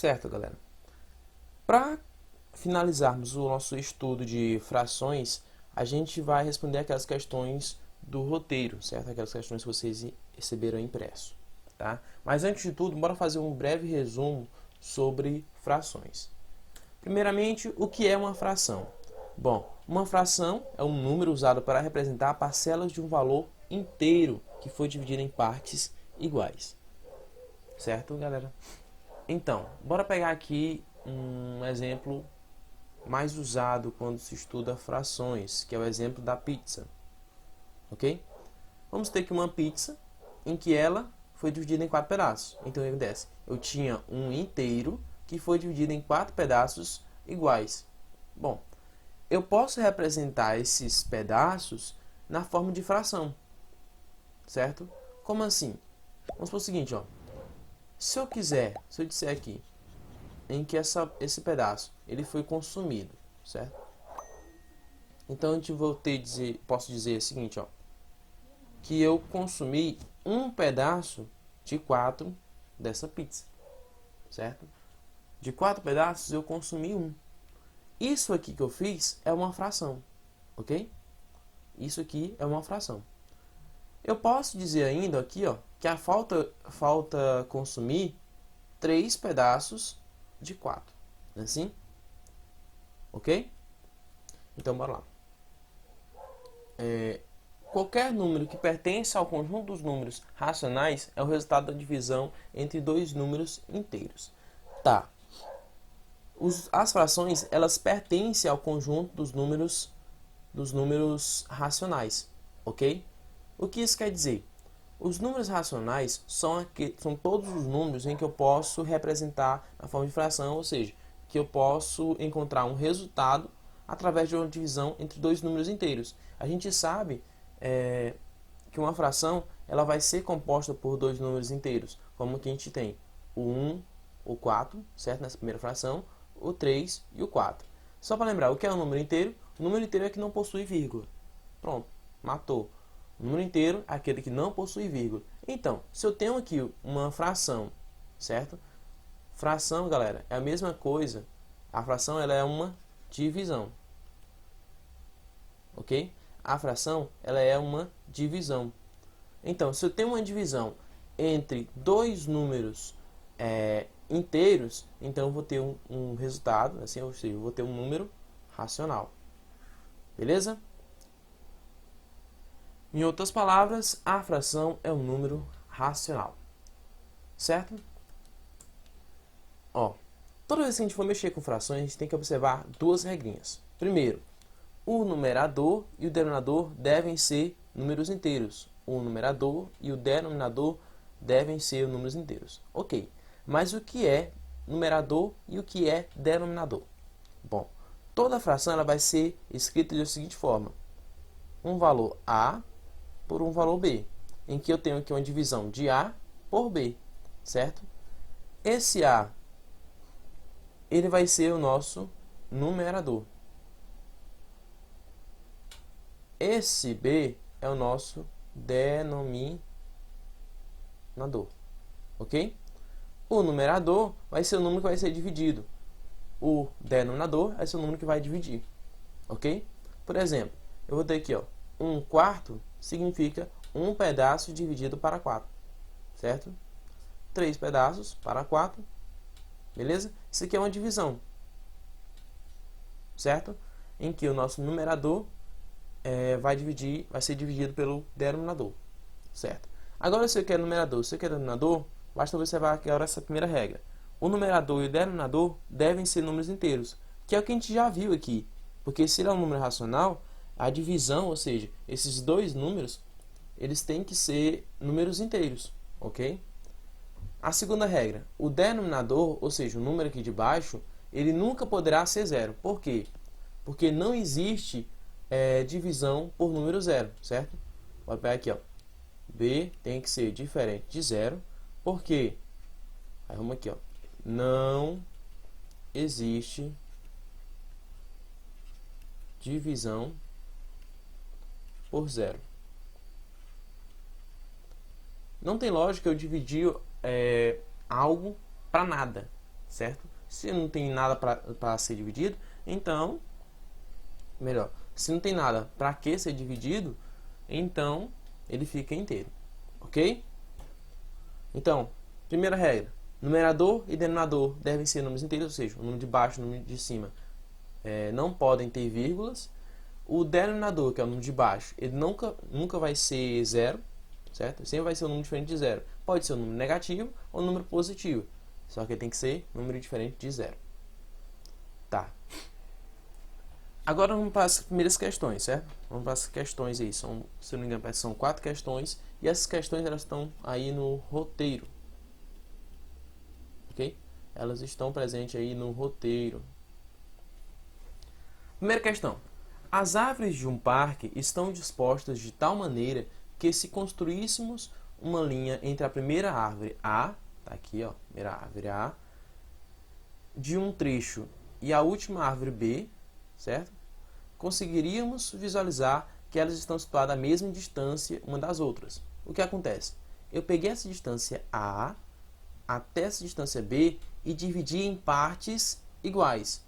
Certo, galera. Para finalizarmos o nosso estudo de frações, a gente vai responder aquelas questões do roteiro, certo? Aquelas questões que vocês receberam impresso, tá? Mas antes de tudo, bora fazer um breve resumo sobre frações. Primeiramente, o que é uma fração? Bom, uma fração é um número usado para representar parcelas de um valor inteiro que foi dividido em partes iguais. Certo, galera? Então, bora pegar aqui um exemplo mais usado quando se estuda frações, que é o exemplo da pizza. Ok? Vamos ter aqui uma pizza em que ela foi dividida em 4 pedaços. Então, o que acontece? Eu tinha um inteiro que foi dividido em 4 pedaços iguais. Bom, eu posso representar esses pedaços na forma de fração, certo? Como assim? Vamos supor o seguinte, ó. Se eu disser aqui em que esse pedaço ele foi consumido, certo? Então a gente posso dizer o seguinte, ó, que eu consumi um pedaço de 4 dessa pizza, certo? De 4 pedaços eu consumi um. Isso aqui que eu fiz é uma fração, ok? Isso aqui é uma fração. Eu posso dizer ainda aqui, ó, que falta consumir 3 pedaços de 4, assim? Ok? Então, bora lá. Qualquer número que pertence ao conjunto dos números racionais é o resultado da divisão entre dois números inteiros. Tá. As frações, elas pertencem ao conjunto dos números racionais, ok? O que isso quer dizer? Os números racionais são todos os números em que eu posso representar na forma de fração, ou seja, que eu posso encontrar um resultado através de uma divisão entre dois números inteiros. A gente sabe que uma fração ela vai ser composta por dois números inteiros, como que a gente tem o 1, o 4, certo? Nessa primeira fração, o 3 e o 4. Só para lembrar, o que é um número inteiro? O número inteiro é que não possui vírgula. Pronto, matou. O número inteiro é aquele que não possui vírgula. Então, se eu tenho aqui uma fração, certo? Fração, galera, é a mesma coisa. A fração ela é uma divisão. Ok? A fração ela é uma divisão. Então, se eu tenho uma divisão entre dois números inteiros, então eu vou ter um resultado, assim, ou seja, eu vou ter um número racional. Beleza? Em outras palavras, a fração é um número racional. Certo? Ó, toda vez que a gente for mexer com frações, a gente tem que observar duas regrinhas. Primeiro, o numerador e o denominador devem ser números inteiros. O numerador e o denominador devem ser números inteiros. Ok, mas o que é numerador e o que é denominador? Bom, toda fração ela vai ser escrita da seguinte forma. Um valor A por um valor B, em que eu tenho aqui uma divisão de A por B, certo? Esse A, ele vai ser o nosso numerador. Esse B é o nosso denominador, ok? O numerador vai ser o número que vai ser dividido. O denominador vai ser o número que vai dividir, ok? Por exemplo, eu vou ter aqui, ó, 1/4 significa um pedaço dividido para 4, certo? 3 pedaços para 4, beleza? Isso aqui é uma divisão, certo? Em que o nosso numerador vai ser dividido pelo denominador, certo? Agora, se eu quero numerador, se eu quero denominador, basta observar agora essa primeira regra. O numerador e o denominador devem ser números inteiros, que é o que a gente já viu aqui. Porque se ele é um número racional, a divisão, ou seja, esses dois números, eles têm que ser números inteiros, ok? A segunda regra, o denominador, ou seja, o número aqui de baixo, ele nunca poderá ser zero. Por quê? Porque não existe divisão por número zero, certo? Vou pegar aqui, ó. B tem que ser diferente de zero, porque aí vamos aqui, ó. Não existe divisão por zero. Não tem lógica eu dividir algo para nada, certo? Se não tem nada para ser dividido, então, melhor, se não tem nada para que ser dividido, então ele fica inteiro, ok? Então, primeira regra, numerador e denominador devem ser números inteiros, ou seja, o número de baixo e o número de cima não podem ter vírgulas. O denominador, que é o número de baixo, ele nunca vai ser zero, certo? Sempre vai ser um número diferente de zero. Pode ser um número negativo ou um número positivo, só que ele tem que ser um número diferente de zero. Tá. Agora vamos para as primeiras questões, certo? Vamos para as questões aí. Se eu não me engano, são 4 questões. E essas questões elas estão aí no roteiro. Ok? Elas estão presentes aí no roteiro. Primeira questão. As árvores de um parque estão dispostas de tal maneira que se construíssemos uma linha entre a primeira árvore A, tá aqui, ó, primeira árvore A, de um trecho e a última árvore B, certo? Conseguiríamos visualizar que elas estão situadas à mesma distância uma das outras. O que acontece? Eu peguei essa distância A até essa distância B e dividi em partes iguais.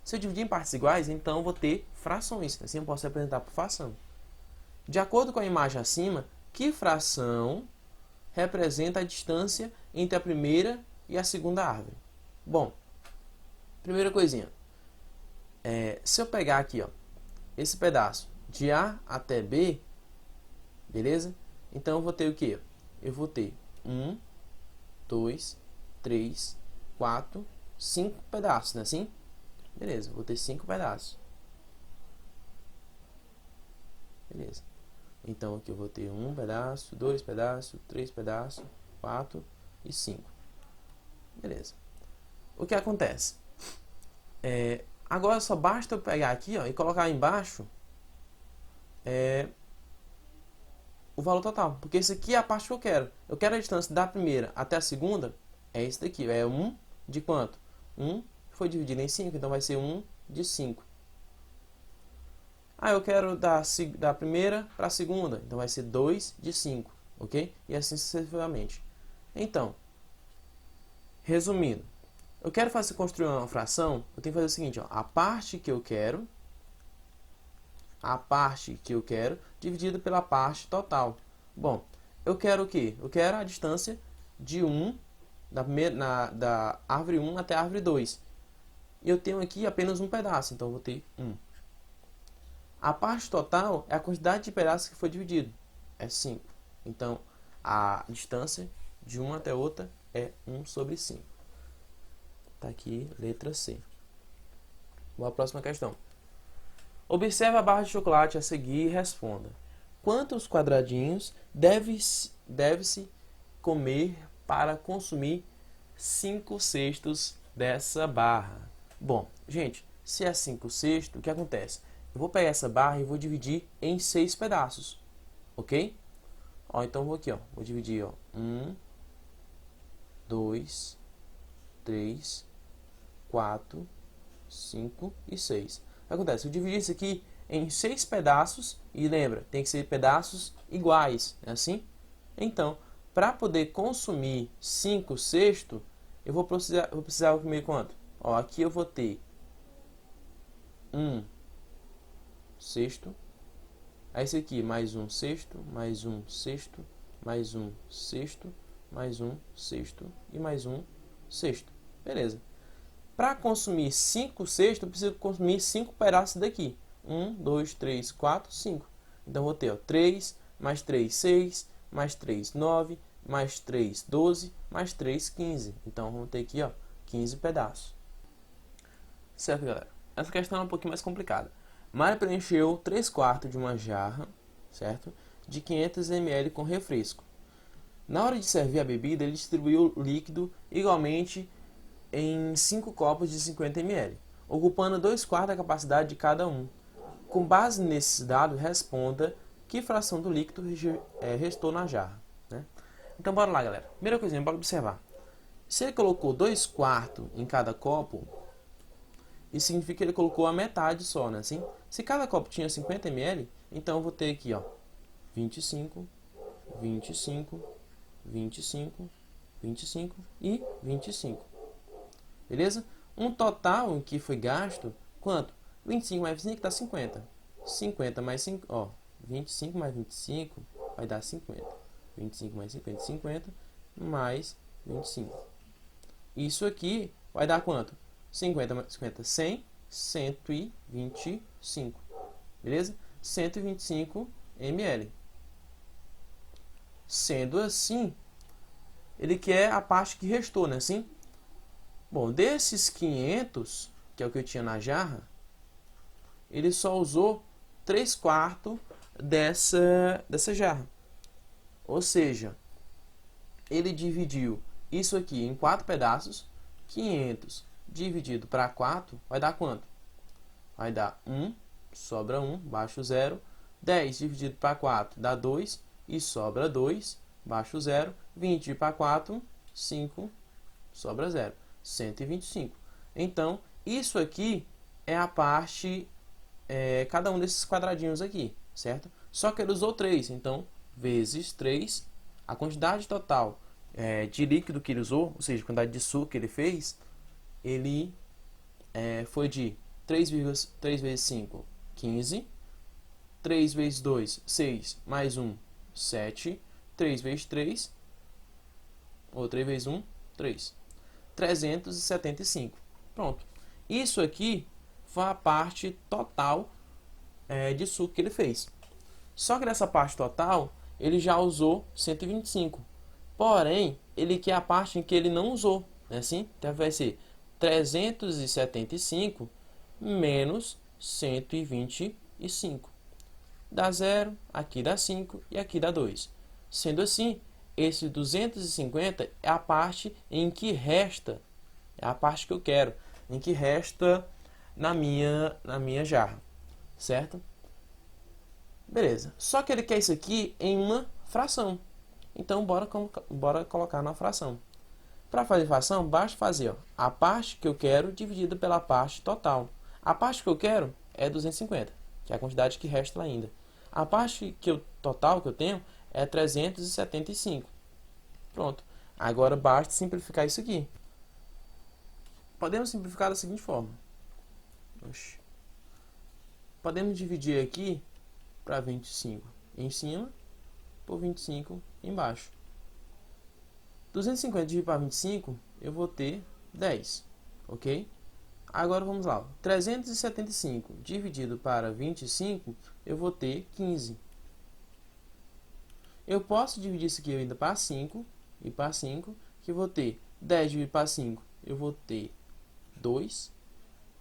Se eu dividir em partes iguais, então eu vou ter frações. Assim eu posso representar por fração. De acordo com a imagem acima, que fração representa a distância entre a primeira e a segunda árvore? Bom, primeira coisinha. Se eu pegar aqui, ó, esse pedaço de A até B, beleza? Então eu vou ter o quê? Eu vou ter 1, 2, 3, 4, 5 pedaços, não é assim? Beleza, vou ter 5 pedaços. Beleza. Então aqui eu vou ter 1 pedaço, 2 pedaços, 3 pedaços, 4 e 5. Beleza. O que acontece? Agora só basta eu pegar aqui, ó, e colocar embaixo o valor total. Porque isso aqui é a parte que eu quero. Eu quero a distância da primeira até a segunda. É esse daqui. É 1 de quanto? 1 foi dividido em 5, então vai ser 1 de 5. Eu quero da primeira para a segunda, então vai ser 2 de 5, ok? E assim sucessivamente. Então, resumindo, eu quero construir uma fração, eu tenho que fazer o seguinte, ó, a parte que eu quero dividida pela parte total. Bom, eu quero o quê? Eu quero a distância de 1 da árvore 1 até a árvore 2. E eu tenho aqui apenas um pedaço, então eu vou ter 1. A parte total é a quantidade de pedaços que foi dividido, é 5. Então, a distância de uma até outra é 1 sobre 5. Está aqui, letra C. Vamos à próxima questão. Observe a barra de chocolate a seguir e responda. Quantos quadradinhos deve-se comer para consumir 5/6 dessa barra? Bom, gente, se é 5/6, o que acontece? Eu vou pegar essa barra e vou dividir em 6 pedaços, ok? Então vou aqui, vou dividir, 1, 2, 3, 4, 5 e 6. O que acontece? Eu dividi isso aqui em 6 pedaços e lembra, tem que ser pedaços iguais, é assim? Então, para poder consumir 5/6, eu vou precisar comer quanto? Aqui eu vou ter 1/6, esse aqui mais 1/6, mais 1/6, mais 1/6, mais 1/6 e mais 1/6. Beleza. Para consumir 5/6, eu preciso consumir 5 pedaços daqui. 1, 2, 3, 4, 5. Então, vou ter 3, mais 3, 6, mais 3, 9, mais 3, 12, mais 3, 15. Então, vamos ter aqui 15 pedaços. Certo, galera? Essa questão é um pouquinho mais complicada. Mário preencheu 3/4 de uma jarra, certo? De 500 ml com refresco. Na hora de servir a bebida, ele distribuiu o líquido igualmente em 5 copos de 50 ml, ocupando 2/4 da capacidade de cada um. Com base nesses dados, responda que fração do líquido restou na jarra, né? Então, bora lá, galera. Primeira coisinha, bora observar. Se ele colocou 2/4 em cada copo, isso significa que ele colocou a metade só, né? Assim? Se cada copo tinha 50 ml, então eu vou ter aqui, 25, 25, 25, 25 e 25. beleza? Um total em que foi gasto, quanto? 25 mais 25 dá 50. 50 mais 5, ó, 25 mais 25 vai dar 50. 25 mais 50, 50 mais 25. Isso aqui vai dar quanto? 50 mais 50, 100, 125, beleza? 125 ml. Sendo assim, ele quer a parte que restou, né? Assim? Bom, desses 500, que é o que eu tinha na jarra, ele só usou 3/4 dessa jarra. Ou seja, ele dividiu isso aqui em 4 pedaços. 500 dividido para 4 vai dar quanto? Vai dar 1, sobra 1, baixo 0. 10 dividido para 4 dá 2 e sobra 2, baixo 0. 20 para 4, 5, sobra 0. 125. Então, isso aqui é a parte, cada um desses quadradinhos aqui, certo? Só que ele usou 3, então, vezes 3, a quantidade total de líquido que ele usou, ou seja, a quantidade de suco que ele fez, ele foi de 3 vezes 5, 15. 3 vezes 2, 6. Mais 1, 7. 3 vezes 3, ou 3 vezes 1, 3. 375. Pronto. Isso aqui foi a parte total de suco que ele fez. Só que nessa parte total, ele já usou 125. Porém, ele quer a parte em que ele não usou. Né? Assim? Então, vai ser 375 menos 125. Dá 0, aqui dá 5 e aqui dá 2. Sendo assim, esse 250 é a parte em que resta, é a parte que eu quero, em que resta na minha jarra, certo? Beleza. Só que ele quer isso aqui em uma fração. Então, bora colocar na fração. Para fazer fração, basta fazer a parte que eu quero dividida pela parte total. A parte que eu quero é 250, que é a quantidade que resta lá ainda. A parte total que eu tenho é 375. Pronto. Agora basta simplificar isso aqui. Podemos simplificar da seguinte forma. Podemos dividir aqui para 25 em cima por 25 embaixo. 250 dividido para 25, eu vou ter 10. Ok? Agora vamos lá. 375 dividido para 25, eu vou ter 15. Eu posso dividir isso aqui ainda para 5 e para 5, que eu vou ter 10 dividido para 5, eu vou ter 2.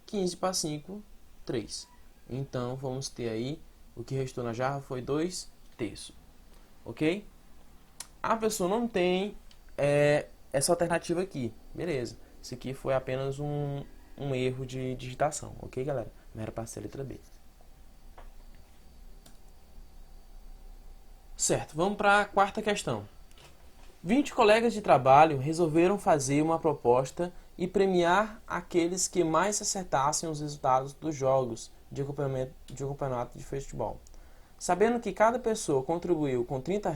15 para 5, 3. Então, vamos ter aí, o que restou na jarra foi 2/3. Ok? A pessoa não tem essa alternativa aqui. Beleza. Isso aqui foi apenas um erro de digitação. Ok, galera? Não era para ser letra B. Certo, vamos para a quarta questão. 20 colegas de trabalho resolveram fazer uma proposta e premiar aqueles que mais acertassem os resultados dos jogos de um campeonato de futebol. Sabendo que cada pessoa contribuiu com R$ 30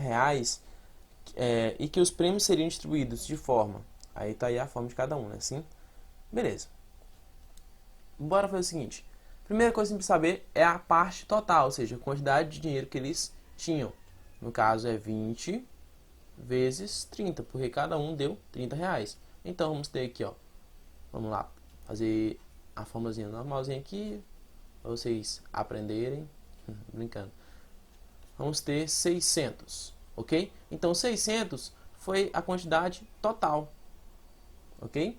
e que os prêmios seriam distribuídos de forma... Aí está aí a forma de cada um, né? Assim? Beleza. Bora fazer o seguinte. Primeira coisa que a gente precisa saber é a parte total, ou seja, a quantidade de dinheiro que eles tinham. No caso é 20 vezes 30, porque cada um deu R$ 30. Então vamos ter aqui, ó. Vamos lá, fazer a formulazinha normalzinha aqui, para vocês aprenderem. Brincando. Vamos ter 600, ok? Então 600 foi a quantidade total, ok?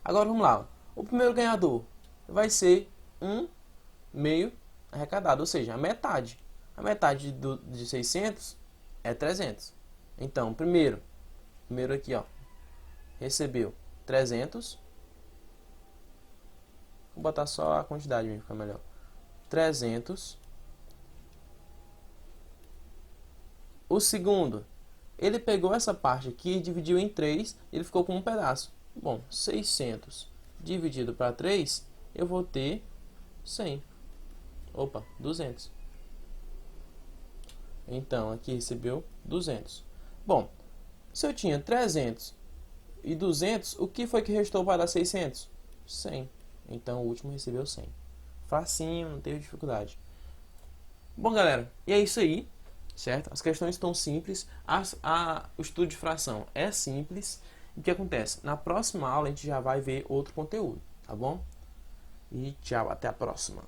Agora vamos lá. O primeiro ganhador vai ser 1/2 arrecadado, ou seja, a metade. A metade de 600 é 300. Então, primeiro aqui, ó, recebeu 300. Vou botar só a quantidade mesmo, fica melhor. 300. O segundo, ele pegou essa parte aqui e dividiu em 3, ele ficou com um pedaço. Bom, 600 dividido para 3, eu vou ter 100. Opa, 200. Então, aqui recebeu 200. Bom, se eu tinha 300 e 200, o que foi que restou para dar 600? 100. Então o último recebeu 100. Facinho, não teve dificuldade. Bom, galera, e é isso aí, certo? As questões estão simples, o estudo de fração é simples. E o que acontece? Na próxima aula a gente já vai ver outro conteúdo, tá bom? E tchau, até a próxima.